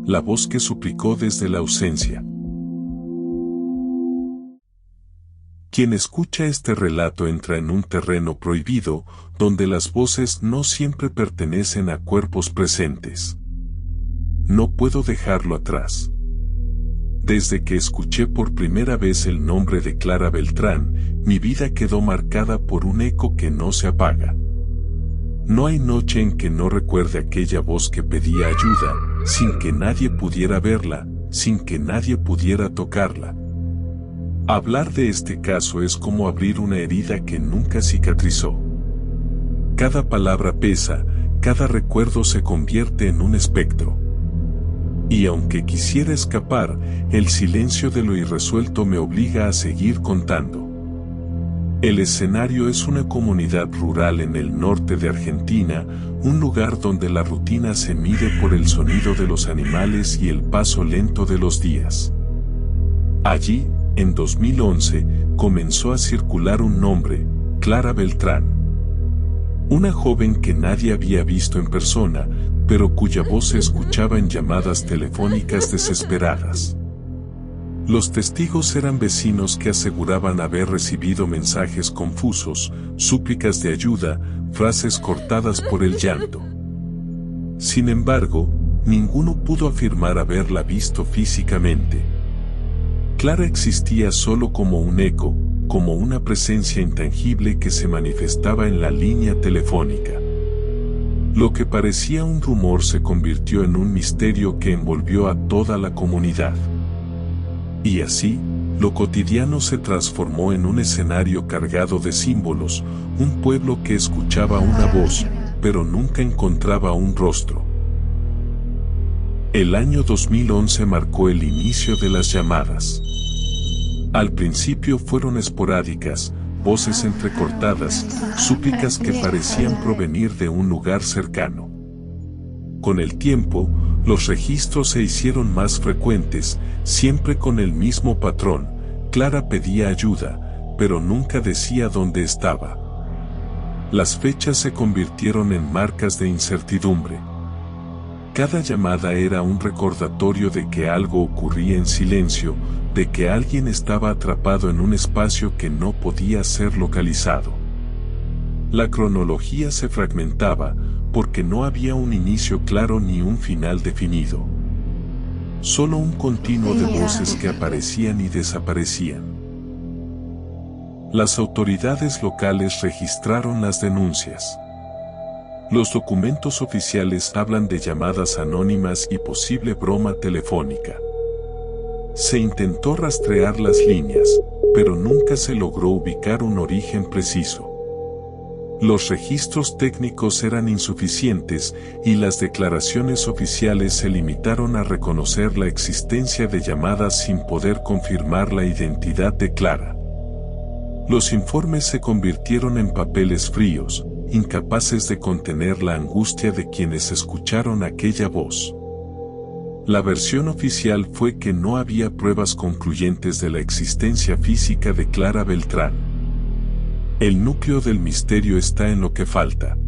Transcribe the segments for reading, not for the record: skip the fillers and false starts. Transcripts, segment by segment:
La voz que suplicó desde la ausencia. Quien escucha este relato entra en un terreno prohibido, donde las voces no siempre pertenecen a cuerpos presentes. No puedo dejarlo atrás. Desde que escuché por primera vez el nombre de Clara Beltrán, mi vida quedó marcada por un eco que no se apaga. No hay noche en que no recuerde aquella voz que pedía ayuda, sin que nadie pudiera verla, sin que nadie pudiera tocarla. Hablar de este caso es como abrir una herida que nunca cicatrizó. Cada palabra pesa, cada recuerdo se convierte en un espectro. Y aunque quisiera escapar, el silencio de lo irresuelto me obliga a seguir contando. El escenario es una comunidad rural en el norte de Argentina, un lugar donde la rutina se mide por el sonido de los animales y el paso lento de los días. Allí, en 2011, comenzó a circular un nombre, Clara Beltrán. Una joven que nadie había visto en persona, pero cuya voz se escuchaba en llamadas telefónicas desesperadas. Los testigos eran vecinos que aseguraban haber recibido mensajes confusos, súplicas de ayuda, frases cortadas por el llanto. Sin embargo, ninguno pudo afirmar haberla visto físicamente. Clara existía solo como un eco, como una presencia intangible que se manifestaba en la línea telefónica. Lo que parecía un rumor se convirtió en un misterio que envolvió a toda la comunidad. Y así, lo cotidiano se transformó en un escenario cargado de símbolos, un pueblo que escuchaba una voz, pero nunca encontraba un rostro. El año 2011 marcó el inicio de las llamadas. Al principio fueron esporádicas, voces entrecortadas, súplicas que parecían provenir de un lugar cercano. Con el tiempo, los registros se hicieron más frecuentes, siempre con el mismo patrón. Clara pedía ayuda, pero nunca decía dónde estaba. Las fechas se convirtieron en marcas de incertidumbre. Cada llamada era un recordatorio de que algo ocurría en silencio, de que alguien estaba atrapado en un espacio que no podía ser localizado. La cronología se fragmentaba, porque no había un inicio claro ni un final definido. Solo un continuo de voces que aparecían y desaparecían. Las autoridades locales registraron las denuncias. Los documentos oficiales hablan de llamadas anónimas y posible broma telefónica. Se intentó rastrear las líneas, pero nunca se logró ubicar un origen preciso. Los registros técnicos eran insuficientes y las declaraciones oficiales se limitaron a reconocer la existencia de llamadas sin poder confirmar la identidad de Clara. Los informes se convirtieron en papeles fríos, incapaces de contener la angustia de quienes escucharon aquella voz. La versión oficial fue que no había pruebas concluyentes de la existencia física de Clara Beltrán. El núcleo del misterio está en lo que falta.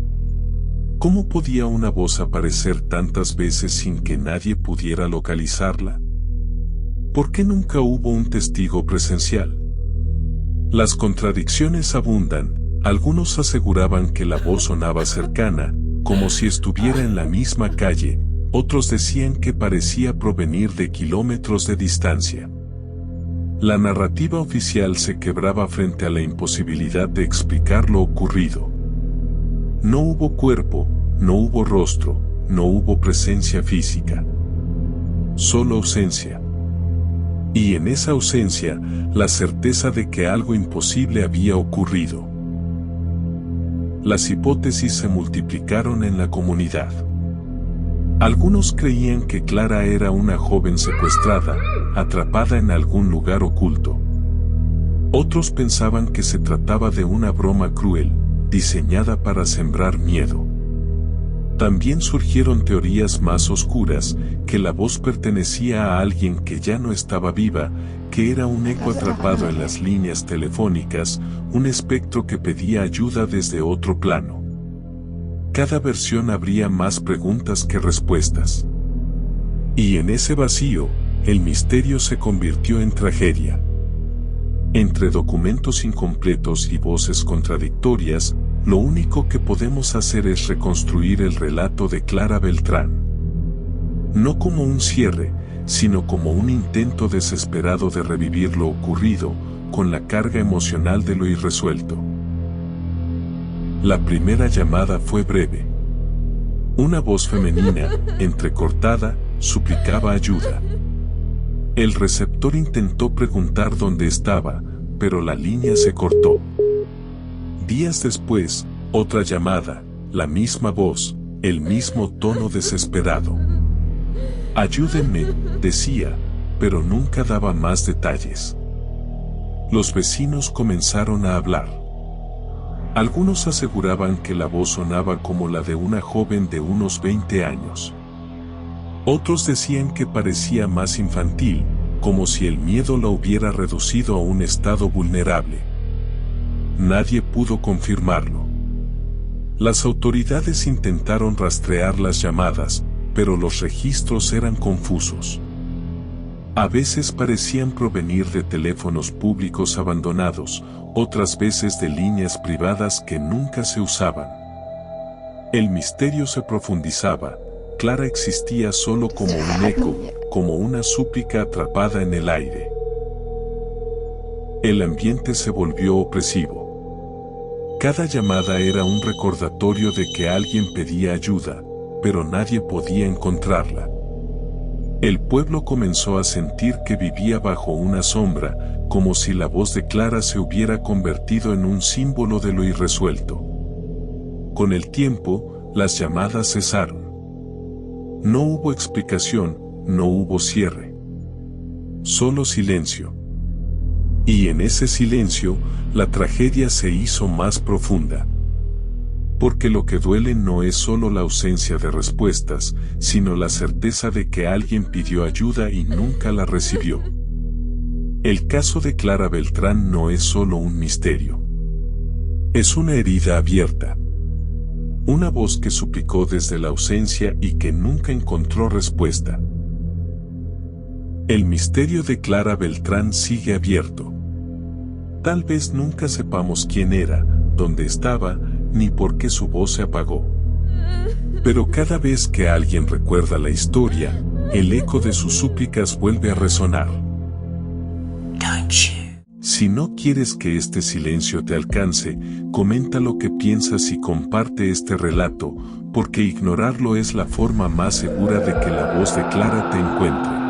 ¿Cómo podía una voz aparecer tantas veces sin que nadie pudiera localizarla? ¿Por qué nunca hubo un testigo presencial? Las contradicciones abundan. Algunos aseguraban que la voz sonaba cercana, como si estuviera en la misma calle. Otros decían que parecía provenir de kilómetros de distancia. La narrativa oficial se quebraba frente a la imposibilidad de explicar lo ocurrido. No hubo cuerpo, no hubo rostro, no hubo presencia física. Solo ausencia. Y en esa ausencia, la certeza de que algo imposible había ocurrido. Las hipótesis se multiplicaron en la comunidad. Algunos creían que Clara era una joven secuestrada, atrapada en algún lugar oculto. Otros pensaban que se trataba de una broma cruel, diseñada para sembrar miedo. También surgieron teorías más oscuras, que la voz pertenecía a alguien que ya no estaba viva, que era un eco atrapado en las líneas telefónicas, un espectro que pedía ayuda desde otro plano. Cada versión habría más preguntas que respuestas. Y en ese vacío, el misterio se convirtió en tragedia. Entre documentos incompletos y voces contradictorias, lo único que podemos hacer es reconstruir el relato de Clara Beltrán. No como un cierre, sino como un intento desesperado de revivir lo ocurrido, con la carga emocional de lo irresuelto. La primera llamada fue breve. Una voz femenina, entrecortada, suplicaba ayuda. El receptor intentó preguntar dónde estaba, pero la línea se cortó. Días después, otra llamada, la misma voz, el mismo tono desesperado. Ayúdenme, decía, pero nunca daba más detalles. Los vecinos comenzaron a hablar. Algunos aseguraban que la voz sonaba como la de una joven de unos 20 años. Otros decían que parecía más infantil, como si el miedo la hubiera reducido a un estado vulnerable. Nadie pudo confirmarlo. Las autoridades intentaron rastrear las llamadas, pero los registros eran confusos. A veces parecían provenir de teléfonos públicos abandonados, otras veces de líneas privadas que nunca se usaban. El misterio se profundizaba. Clara existía solo como un eco, como una súplica atrapada en el aire. El ambiente se volvió opresivo. Cada llamada era un recordatorio de que alguien pedía ayuda, pero nadie podía encontrarla. El pueblo comenzó a sentir que vivía bajo una sombra, como si la voz de Clara se hubiera convertido en un símbolo de lo irresuelto. Con el tiempo, las llamadas cesaron. No hubo explicación, no hubo cierre. Solo silencio. Y en ese silencio, la tragedia se hizo más profunda. Porque lo que duele no es solo la ausencia de respuestas, sino la certeza de que alguien pidió ayuda y nunca la recibió. El caso de Clara Beltrán no es solo un misterio. Es una herida abierta. Una voz que suplicó desde la ausencia y que nunca encontró respuesta. El misterio de Clara Beltrán sigue abierto. Tal vez nunca sepamos quién era, dónde estaba, ni por qué su voz se apagó. Pero cada vez que alguien recuerda la historia, el eco de sus súplicas vuelve a resonar. Si no quieres que este silencio te alcance, comenta lo que piensas y comparte este relato, porque ignorarlo es la forma más segura de que la voz de Clara te encuentre.